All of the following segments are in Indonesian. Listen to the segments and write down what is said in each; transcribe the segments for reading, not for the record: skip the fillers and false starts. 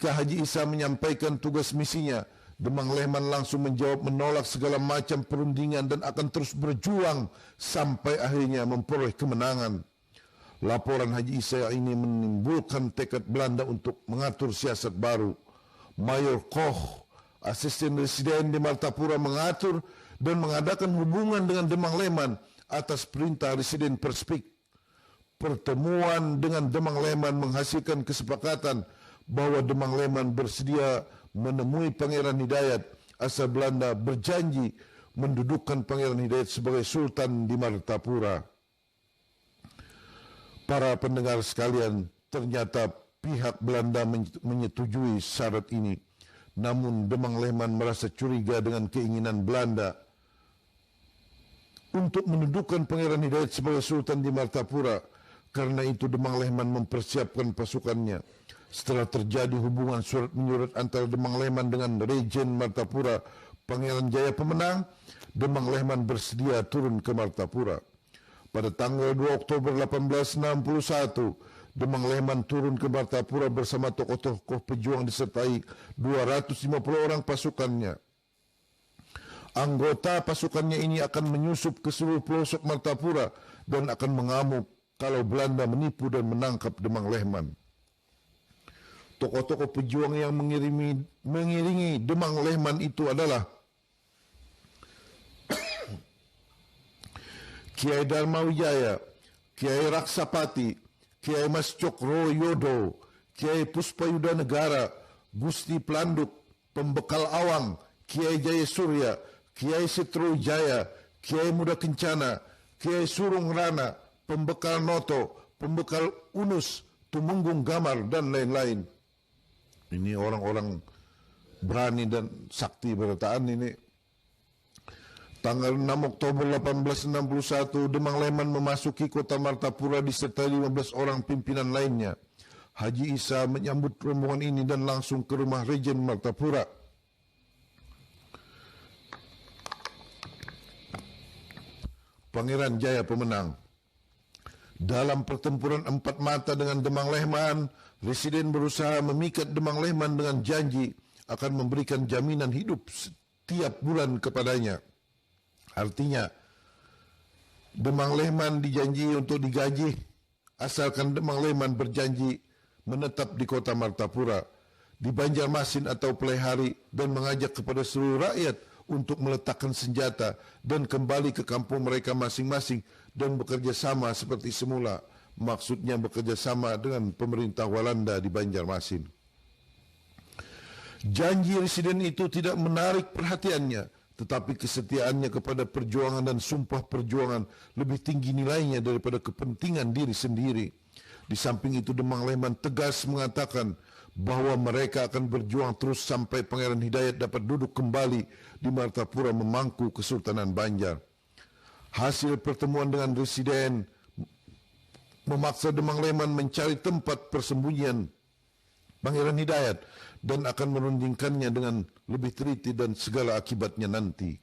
Haji Isa menyampaikan tugas misinya, Demang Lehman langsung menjawab menolak segala macam perundingan dan akan terus berjuang sampai akhirnya memperoleh kemenangan. Laporan Haji Isa ini menimbulkan tekad Belanda untuk mengatur siasat baru. Mayor Koch, asisten residen di Martapura, mengatur dan mengadakan hubungan dengan Demang Lehman atas perintah residen Perspik. Pertemuan dengan Demang Lehman menghasilkan kesepakatan bahwa Demang Lehman bersedia menemui Pangeran Hidayat asal Belanda berjanji mendudukkan Pangeran Hidayat sebagai Sultan di Martapura. Para pendengar sekalian, ternyata pihak Belanda menyetujui syarat ini. Namun Demang Lehman merasa curiga dengan keinginan Belanda untuk mendudukkan Pangeran Hidayat sebagai Sultan di Martapura. Karena itu Demang Lehman mempersiapkan pasukannya. Setelah terjadi hubungan surat menyurat antara Demang Lehman dengan Rejen Martapura, Pangeran Jaya Pemenang, Demang Lehman bersedia turun ke Martapura. Pada tanggal 2 Oktober 1861, Demang Lehman turun ke Martapura bersama tokoh-tokoh pejuang disertai 250 orang pasukannya. Anggota pasukannya ini akan menyusup ke seluruh pelosok Martapura dan akan mengamuk kalau Belanda menipu dan menangkap Demang Lehman. Tokoh-tokoh pejuang yang mengiringi Demang Lehman itu adalah Kiai Dharma Wijaya, Kiai Raksapati, Kiai Mas Cokro Yodo, Kiai Puspayuda Negara, Gusti Planduk, Pembekal Awang, Kiai Jaya Surya, Kiai Setro Jaya, Kiai Muda Kencana, Kiai Surung Rana, Pembekal Noto, Pembekal Unus, Tumenggung Gamar, dan lain-lain. Ini orang-orang berani dan sakti berataan ini. Tanggal 6 Oktober 1861, Demang Lehman memasuki kota Martapura disertai 15 orang pimpinan lainnya. Haji Isa menyambut rombongan ini dan langsung ke rumah Rejen Martapura. Pangeran Jaya Pemenang. Dalam pertempuran empat mata dengan Demang Lehman, Residen berusaha memikat Demang Lehman dengan janji akan memberikan jaminan hidup setiap bulan kepadanya. Artinya, Demang Lehman dijanji untuk digaji, asalkan Demang Lehman berjanji menetap di kota Martapura, di Banjarmasin atau Pelehari, dan mengajak kepada seluruh rakyat untuk meletakkan senjata dan kembali ke kampung mereka masing-masing dan bekerja sama seperti semula. Maksudnya bekerja sama dengan pemerintah Walanda di Banjarmasin. Janji residen itu tidak menarik perhatiannya, tetapi kesetiaannya kepada perjuangan dan sumpah perjuangan lebih tinggi nilainya daripada kepentingan diri sendiri. Di samping itu Demang Lehman tegas mengatakan bahwa mereka akan berjuang terus sampai Pangeran Hidayat dapat duduk kembali di Martapura memangku Kesultanan Banjar. Hasil pertemuan dengan residen memaksa Demang Lehman mencari tempat persembunyian Pangeran Hidayat dan akan merundingkannya dengan lebih teliti dan segala akibatnya nanti.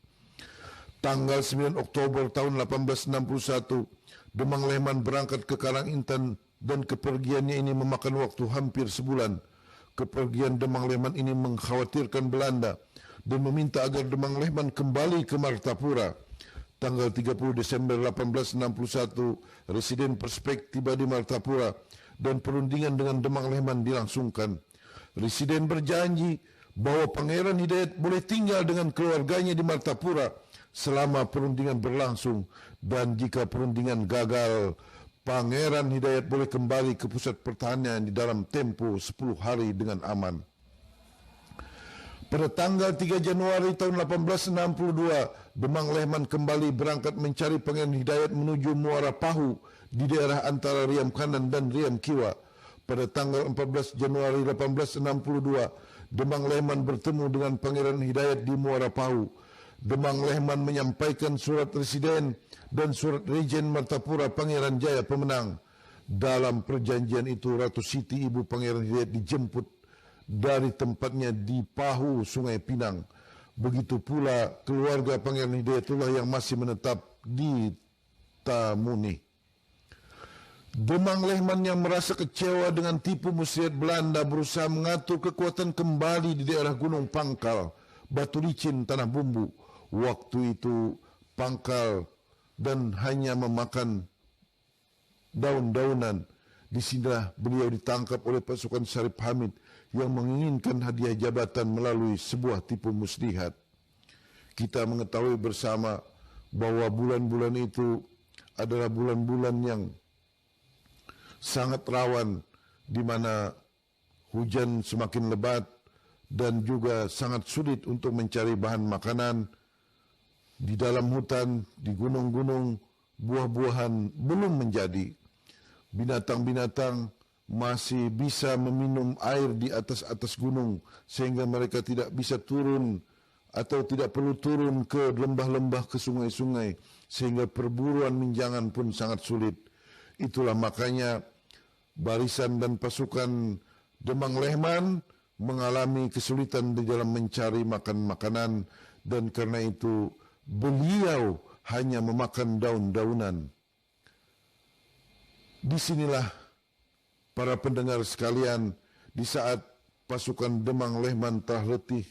Tanggal 9 Oktober tahun 1861, Demang Lehman berangkat ke Karangintan dan kepergiannya ini memakan waktu hampir sebulan. Kepergian Demang Lehman ini mengkhawatirkan Belanda dan meminta agar Demang Lehman kembali ke Martapura. Tanggal 30 Desember 1861, Residen Perspek tiba di Martapura dan perundingan dengan Demang Lehman dilangsungkan. Residen berjanji bahwa Pangeran Hidayat boleh tinggal dengan keluarganya di Martapura selama perundingan berlangsung, dan jika perundingan gagal, Pangeran Hidayat boleh kembali ke pusat pertahanan di dalam tempo 10 hari dengan aman. Pada tanggal 3 Januari tahun 1862, Demang Lehman kembali berangkat mencari Pangeran Hidayat menuju Muara Pahu di daerah antara Riam Kanan dan Riam Kiwa. Pada tanggal 14 Januari 1862, Demang Lehman bertemu dengan Pangeran Hidayat di Muara Pahu. Demang Lehman menyampaikan surat residen dan surat Rejen Martapura Pangeran Jaya Pemenang. Dalam perjanjian itu, Ratu Siti ibu Pangeran Hidayat dijemput dari tempatnya di Pahu, Sungai Pinang. Begitu pula keluarga Pangeran Hidayatullah yang masih menetap di Tamuni. Demang Lehman yang merasa kecewa dengan tipu muslihat Belanda berusaha mengatur kekuatan kembali di daerah Gunung Pangkal, Batu Licin, Tanah Bumbu. Waktu itu Pangkal dan hanya memakan daun-daunan. Disinilah beliau ditangkap oleh pasukan Syarif Hamid yang menginginkan hadiah jabatan melalui sebuah tipu muslihat. Kita mengetahui bersama bahwa bulan-bulan itu adalah bulan-bulan yang sangat rawan, di mana hujan semakin lebat dan juga sangat sulit untuk mencari bahan makanan. Di dalam hutan, di gunung-gunung, buah-buahan belum menjadi. Binatang-binatang masih bisa meminum air di atas gunung sehingga mereka tidak bisa turun atau tidak perlu turun ke lembah-lembah, ke sungai-sungai, sehingga perburuan menjangan pun sangat sulit. Itulah makanya barisan dan pasukan Demang Lehman mengalami kesulitan di dalam mencari makan makanan, dan karena itu beliau hanya memakan daun-daunan. Disinilah para pendengar sekalian, di saat pasukan Demang Lehman telah letih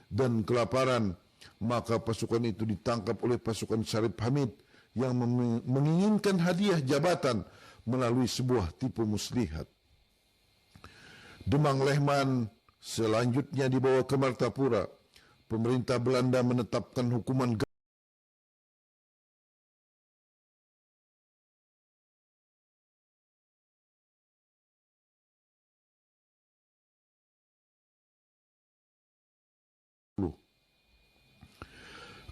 dan kelaparan, maka pasukan itu ditangkap oleh pasukan Syarif Hamid yang menginginkan hadiah jabatan melalui sebuah tipu muslihat. Demang Lehman selanjutnya dibawa ke Martapura. Pemerintah Belanda menetapkan hukuman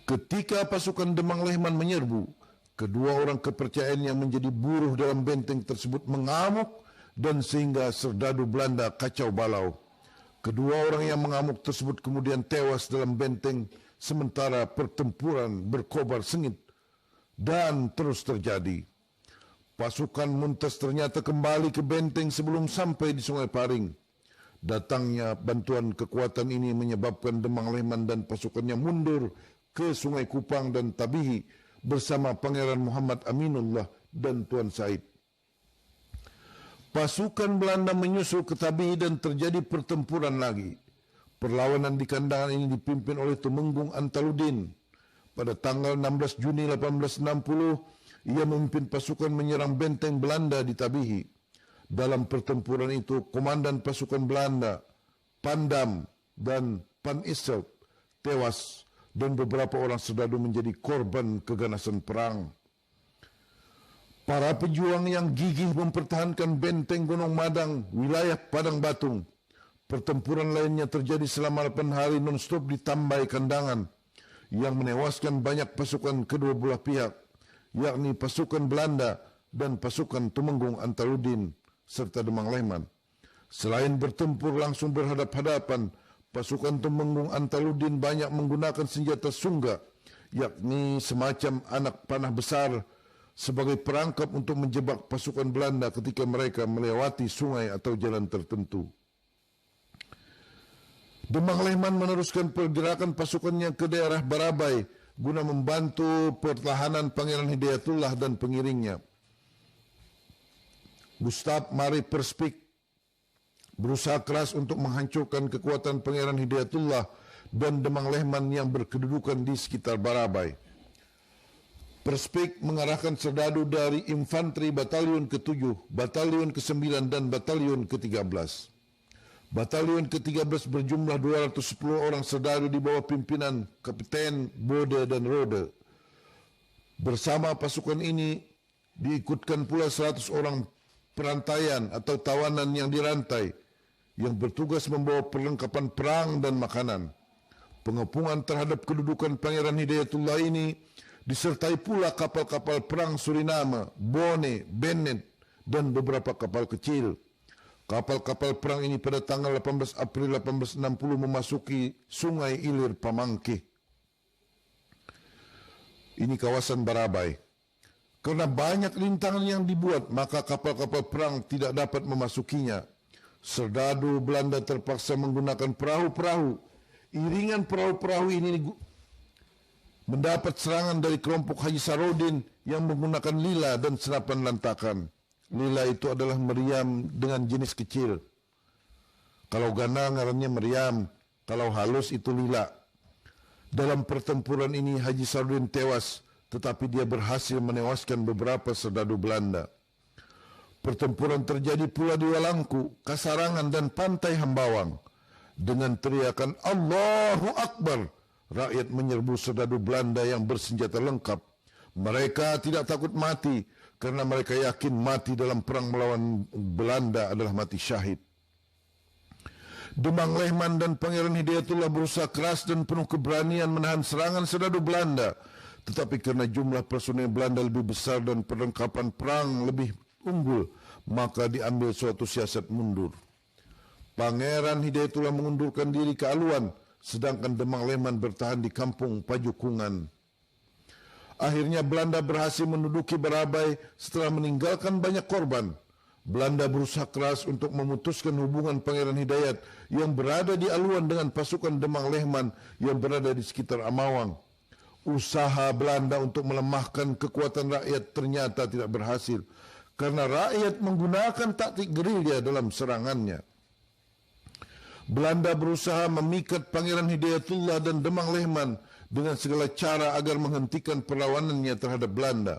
Ketika pasukan Demang Lehman menyerbu, kedua orang kepercayaan yang menjadi buruh dalam benteng tersebut mengamuk, dan sehingga serdadu Belanda kacau balau. Kedua orang yang mengamuk tersebut kemudian tewas dalam benteng, sementara pertempuran berkobar sengit dan terus terjadi. Pasukan Muntas ternyata kembali ke benteng sebelum sampai di Sungai Paring. Datangnya bantuan kekuatan ini menyebabkan Demang Lehman dan pasukannya mundur ke Sungai Kupang dan Tabihi bersama Pangeran Muhammad Aminullah dan Tuan Said. Pasukan Belanda menyusul ke Tabihi dan terjadi pertempuran lagi. Perlawanan di kandangan ini dipimpin oleh Tumenggung Antaludin. Pada tanggal 16 Juni 1860, ia memimpin pasukan menyerang benteng Belanda di Tabihi. Dalam pertempuran itu, komandan pasukan Belanda, Pandam dan Pan Isselt, tewas, dan beberapa orang serdadu menjadi korban keganasan perang. Para pejuang yang gigih mempertahankan benteng Gunung Madang, wilayah Padang Batung. Pertempuran lainnya terjadi selama 8 hari non-stop di Tambai Kandangan, yang menewaskan banyak pasukan kedua belah pihak, yakni pasukan Belanda dan pasukan Tumenggung Antaludin serta Demang Lehman. Selain bertempur langsung berhadap-hadapan, pasukan Tumenggung Antaludin banyak menggunakan senjata sungga, yakni semacam anak panah besar, sebagai perangkap untuk menjebak pasukan Belanda ketika mereka melewati sungai atau jalan tertentu. Demang Lehman meneruskan pergerakan pasukannya ke daerah Barabai guna membantu pertahanan Pangeran Hidayatullah dan pengiringnya. Gustav Mari Perspik berusaha keras untuk menghancurkan kekuatan Pangeran Hidayatullah dan Demang Lehman yang berkedudukan di sekitar Barabai. Perspik mengarahkan serdadu dari infanteri batalion ke-7, batalion ke-9 dan batalion ke-13. Batalion ke-13 berjumlah 210 orang serdadu di bawah pimpinan Kapten Bode dan Rode. Bersama pasukan ini diikutkan pula 100 orang perantaian atau tawanan yang dirantai, yang bertugas membawa perlengkapan perang dan makanan. Pengepungan terhadap kedudukan Pangeran Hidayatullah ini disertai pula kapal-kapal perang Suriname, Bone, Bennett, dan beberapa kapal kecil. Kapal-kapal perang ini pada tanggal 18 April 1860 memasuki Sungai Ilir Pamangkih. Ini kawasan Barabai. Karena banyak rintangan yang dibuat, maka kapal-kapal perang tidak dapat memasukinya. Serdadu Belanda terpaksa menggunakan perahu-perahu. Iringan perahu-perahu ini mendapat serangan dari kelompok Haji Sarodin yang menggunakan lila dan senapan Lila itu adalah meriam dengan jenis kecil. Kalau gana ngarannya meriam, kalau halus itu lila. Dalam pertempuran ini Haji Sarudin tewas, tetapi dia berhasil menewaskan beberapa serdadu Belanda. Pertempuran terjadi pula di Walangku, Kasarangan dan Pantai Hambawang. Dengan teriakan Allahu Akbar, rakyat menyerbu serdadu Belanda yang bersenjata lengkap. Mereka tidak takut mati, karena mereka yakin mati dalam perang melawan Belanda adalah mati syahid. Demang Lehman dan Pangeran Hidayatullah berusaha keras dan penuh keberanian menahan serangan serdadu Belanda. Tetapi karena jumlah personel Belanda lebih besar dan perlengkapan perang lebih unggul, maka diambil suatu siasat mundur. Pangeran Hidayatullah mengundurkan diri ke Aluan, sedangkan Demang Lehman bertahan di kampung Pajukungan. Akhirnya Belanda berhasil menduduki Barabai setelah meninggalkan banyak korban. Belanda berusaha keras untuk memutuskan hubungan Pangeran Hidayat yang berada di Aluan dengan pasukan Demang Lehman yang berada di sekitar Amawang. Usaha Belanda untuk melemahkan kekuatan rakyat ternyata tidak berhasil, karena rakyat menggunakan taktik gerilya dalam serangannya. Belanda berusaha memikat Pangeran Hidayatullah dan Demang Lehman dengan segala cara agar menghentikan perlawanannya terhadap Belanda.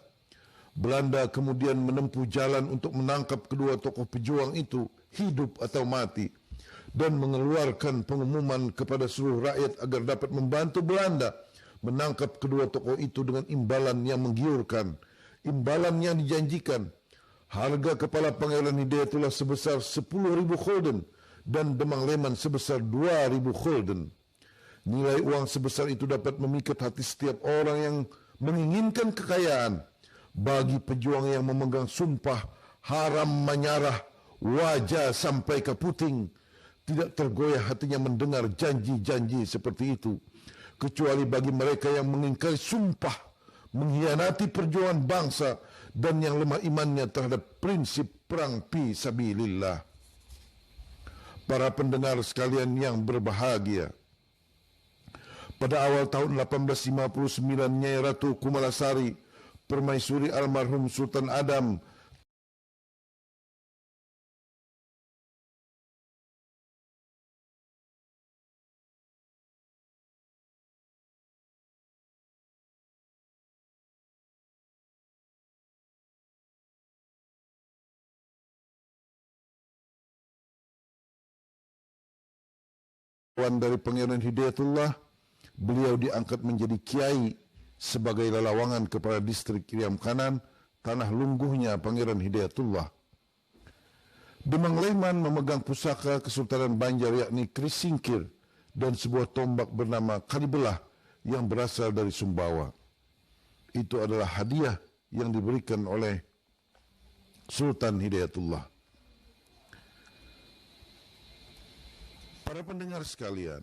Belanda kemudian menempuh jalan untuk menangkap kedua tokoh pejuang itu, hidup atau mati, dan mengeluarkan pengumuman kepada seluruh rakyat agar dapat membantu Belanda menangkap kedua tokoh itu dengan imbalan yang menggiurkan. Imbalan yang dijanjikan, harga kepala Pangeran Hidayatullah sebesar 10.000 gulden dan Demang Lehman sebesar 2.000 gulden. Nilai uang sebesar itu dapat memikat hati setiap orang yang menginginkan kekayaan. Bagi pejuang yang memegang sumpah haram menyarah wajah sampai ke puting, tidak tergoyah hatinya mendengar janji-janji seperti itu. Kecuali bagi mereka yang mengingkari sumpah, mengkhianati perjuangan bangsa, dan yang lemah imannya terhadap prinsip perang fi sabilillah. Para pendengar sekalian yang berbahagia, pada awal tahun 1859, Nyai Ratu Kumalasari, permaisuri almarhum Sultan Adam, dari Pangeran Hidayatullah, beliau diangkat menjadi kiai sebagai lelawangan kepala distrik Iriam Kanan, tanah lungguhnya Pangeran Hidayatullah. Demang Lehman memegang pusaka Kesultanan Banjar yakni keris singkir dan sebuah tombak bernama Kalibelah yang berasal dari Sumbawa. Itu adalah hadiah yang diberikan oleh Sultan Hidayatullah. Para pendengar sekalian,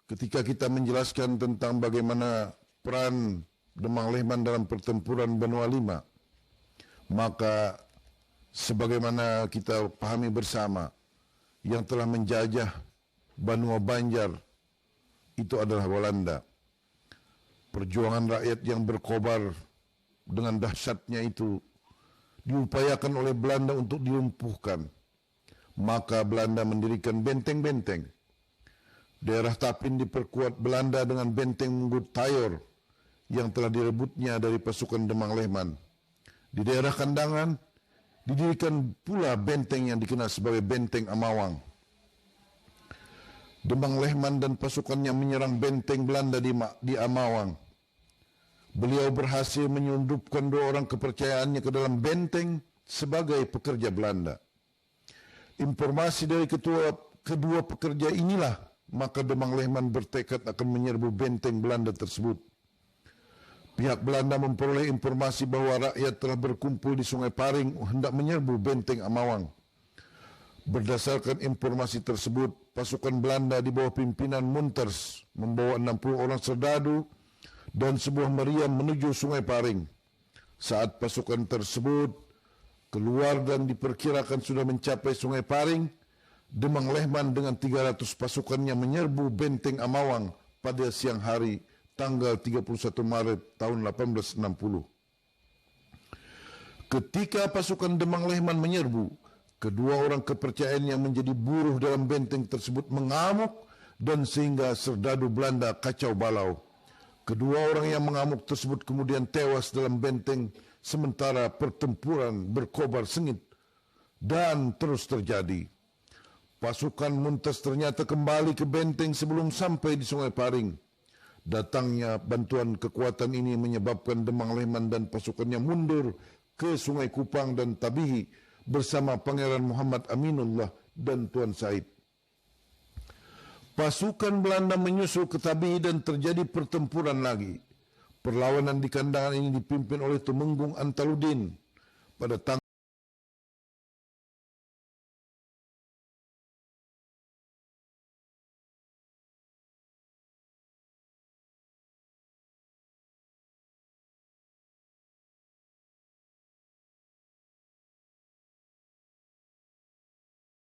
ketika kita menjelaskan tentang bagaimana peran Demang Lehman dalam pertempuran Benua Lima, maka sebagaimana kita pahami bersama, yang telah menjajah Benua Banjar itu adalah Walanda. Perjuangan rakyat yang berkobar dengan dahsyatnya itu diupayakan oleh Belanda untuk dilumpuhkan. Maka Belanda mendirikan benteng-benteng. Daerah Tapin diperkuat Belanda dengan benteng Munggut Tayor yang telah direbutnya dari pasukan Demang Lehman. Di daerah Kandangan didirikan pula benteng yang dikenal sebagai benteng Amawang. Demang Lehman dan pasukannya menyerang benteng Belanda di Amawang. Beliau berhasil menyelundupkan 2 orang kepercayaannya ke dalam benteng sebagai pekerja Belanda. Informasi dari kedua pekerja inilah, maka Demang Lehman bertekad akan menyerbu benteng Belanda tersebut. Pihak Belanda memperoleh informasi bahwa rakyat telah berkumpul di Sungai Paring hendak menyerbu benteng Amawang. Berdasarkan informasi tersebut, pasukan Belanda di bawah pimpinan Munters membawa 60 orang serdadu dan sebuah meriam menuju Sungai Paring. Saat pasukan tersebut keluar dan diperkirakan sudah mencapai Sungai Paring, Demang Lehman dengan 300 pasukannya menyerbu benteng Amawang pada siang hari tanggal 31 Maret tahun 1860. Ketika pasukan Demang Lehman menyerbu, kedua orang kepercayaan yang menjadi buruh dalam benteng tersebut mengamuk dan sehingga serdadu Belanda kacau balau. Kedua orang yang mengamuk tersebut kemudian tewas dalam benteng sementara pertempuran berkobar sengit dan terus terjadi. Pasukan Muntas ternyata kembali ke benteng sebelum sampai di Sungai Paring. Datangnya bantuan kekuatan ini menyebabkan Demang Lehman dan pasukannya mundur ke Sungai Kupang dan Tabihi bersama Pangeran Muhammad Aminullah dan Tuan Said. Pasukan Belanda menyusul ke Tabihi dan terjadi pertempuran lagi. Perlawanan di kandangan ini dipimpin oleh Tumenggung Antaludin. Pada tanggal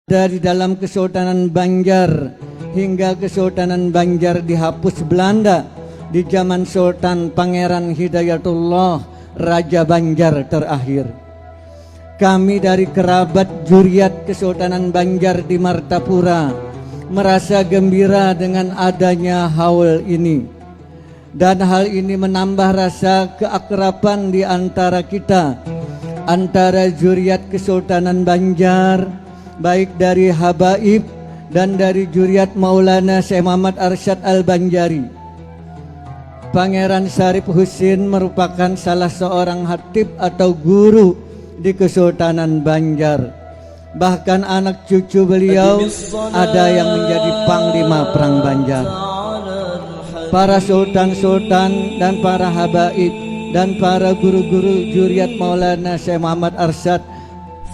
dari dalam Kesultanan Banjar hingga Kesultanan Banjar dihapus Belanda di zaman Sultan Pangeran Hidayatullah Raja Banjar terakhir. Kami dari kerabat Juriat Kesultanan Banjar di Martapura merasa gembira dengan adanya haul ini, dan hal ini menambah rasa keakraban di antara kita, antara Juriat Kesultanan Banjar baik dari Habaib dan dari Juriat Maulana Syekh Muhammad Arsyad Al-Banjari. Pangeran Syarif Husin merupakan salah seorang hatib atau guru di Kesultanan Banjar. Bahkan anak cucu beliau ada yang menjadi panglima perang Banjar. Para sultan-sultan dan para habaib dan para guru-guru Juriat Maulana Syekh Muhammad Arsyad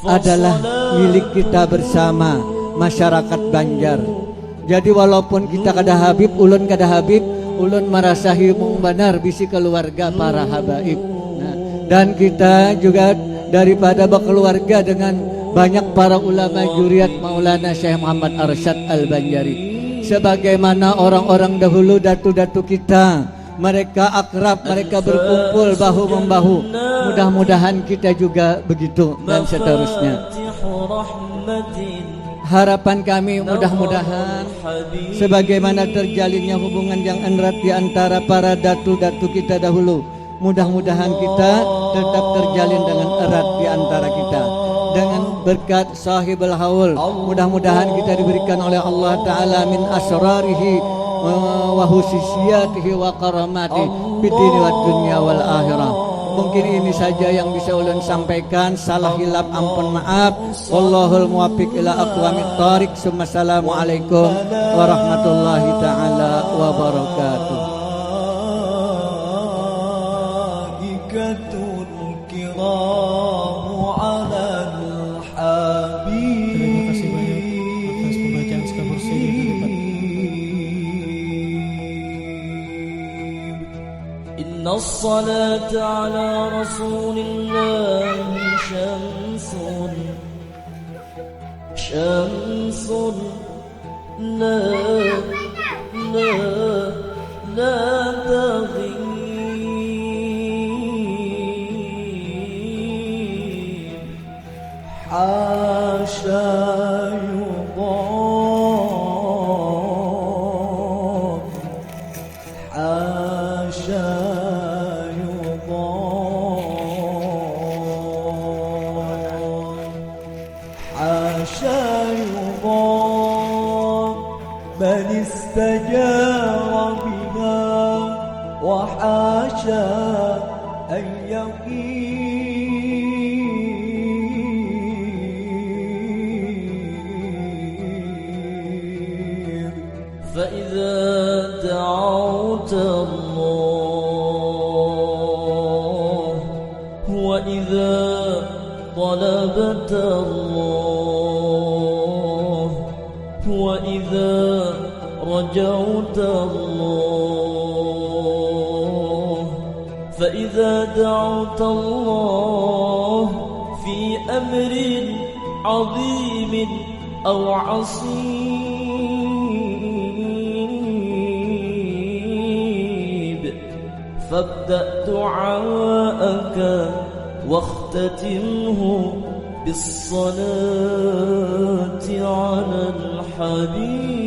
adalah milik kita bersama masyarakat Banjar. Jadi walaupun kita kada Habib, ulun kada Habib, ulun merasa himung benar bisi keluarga para habaib. Nah, dan kita juga daripada berkeluarga dengan banyak para ulama Juriat Maulana Syekh Muhammad Arsyad Al-Banjari. Sebagaimana orang-orang dahulu, datu-datu kita, mereka akrab, mereka berkumpul bahu-membahu. Mudah-mudahan kita juga begitu dan seterusnya. Harapan kami mudah-mudahan sebagaimana terjalinnya hubungan yang erat di antara para datu-datu kita dahulu, mudah-mudahan kita tetap terjalin dengan erat di antara kita dengan berkat sahibul haul. Mudah-mudahan kita diberikan oleh Allah Ta'ala min asrarihi wa husisiyatihi wa karamati bidini wa dunya wal akhirah. Mungkin ini saja yang bisa ulun sampaikan. Salah hilap ampun maaf. Wallahul muwaffiq ila aqwamit thariq. Assalamualaikum warahmatullahi taala wabarakatuh. Terima kasih banyak atas pembacaan sekabur siri. Inna as-salata ala rasulillah syamsun la taghib hasha yudham hasha من استجار بها وحاشا أن يقيم فإذا دعوت الله وإذا طلبت الله وإذا رجوت الله فإذا دعوت الله في أمر عظيم أو عصيب فابدأ دعاءك واختتمه بالصلاة على الحبيب.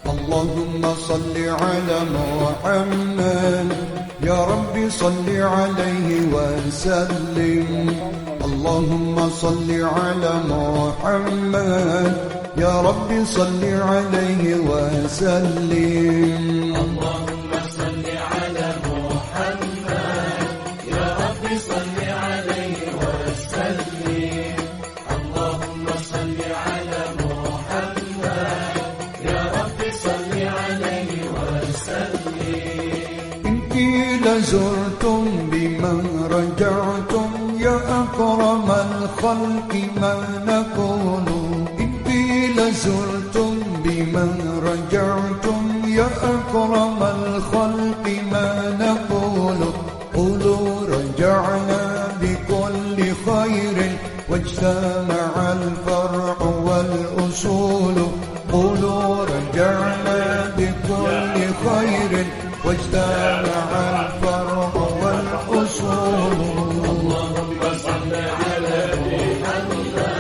اللهم صل على محمد يا رب صل عليه وسلم. اللهم صل على محمد يا رب صل عليه وسلم. اللهم صل على محمد يا رب صل عليه وسلم. اللهم صل على محمد يا رب صل عليه وسلم. إن قيل زرتم بمن رجعتم يا أكرم الخلق ما نقول. إن قيل زرتم بمن رجعتم يا أكرم الخلق ما نقول. قولوا رجعنا بكل خير واجتمع الفرع والأصول. قولوا رجعنا بكل خير واجتمع الفرع والأصول. اللهم صل على محمد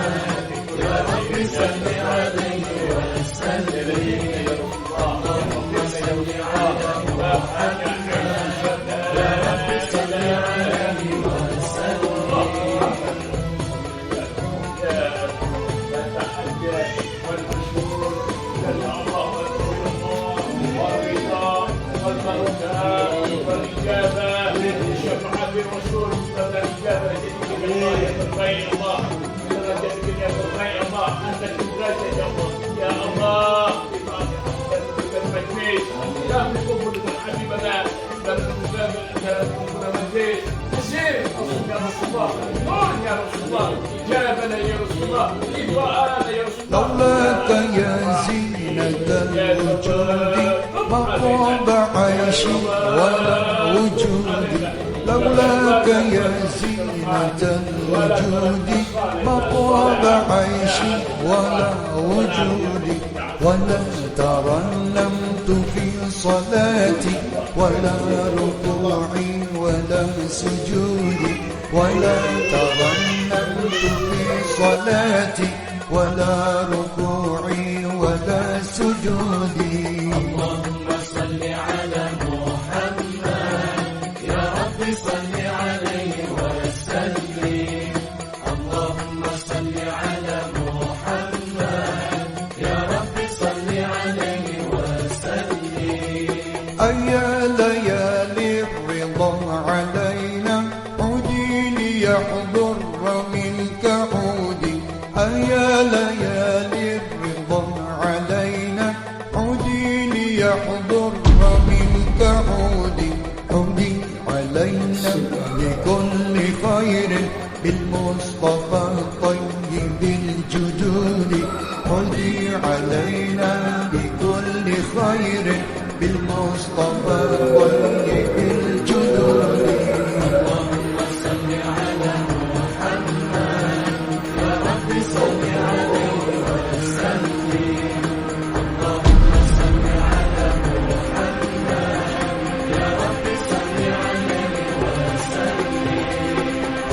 يا رب صل عليه وسلم. اللهم صل على محمد يا رب صل عليه وسلم. لولاك يا زينة الوجود ما طاب عيشي ولا وجودي. لولاك يا زينة الوجود ما طاب عيشي ولا وجودي. ولا ترنمت في صلاتي ولا ركوعي ولا سجودي. ولا ترنمت في صلاتي ولا ركوعي ولا سجودي. اللهم صل على محمد يا رب صل عليه وسلم. اللهم صل على محمد يا رب صل عليه وسلم. أيا ليالي الرضا علينا عودي ليحضر منك عودي. أيا ليالي الرضا علينا عودي ليحضر منك عودي. عودي علينا بكل خير بالمصطفى طيب الجدود. عودي علينا بكل خير بالمصطفى طيب الجدود. اللهم صل على محمد يا رب صل عليه وسلم. اللهم صل على محمد يا رب صل عليه وسلم.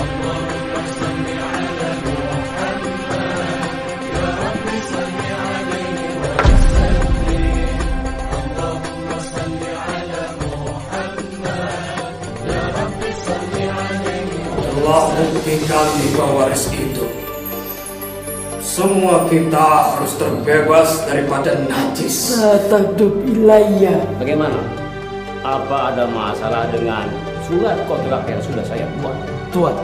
اللهم صل على محمد يا رب صل عليه وسلم. اللهم صل على محمد يا رب صل عليه وسلم. Allah buktikan di pewaris itu, semua kita harus terbebas daripada najis. Satadub ilayya. Bagaimana? Apa ada masalah dengan surat kontrak yang sudah saya buat? Tuan,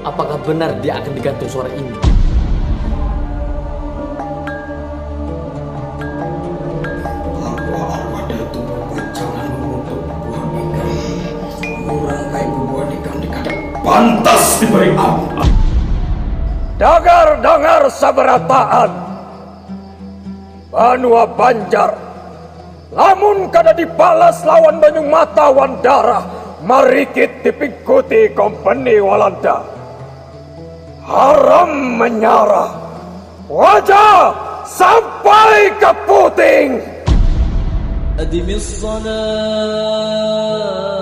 Apakah benar dia akan digantung sore ini? Pantas diberi ampun. Dengar sabarataan Banua Banjar, lamun kada dibalas lawan Banyung Mata Wandara, marikit dipikuti kompeni Walanda. Haram menyerah, wajah sampai ke puting. Adimis salat.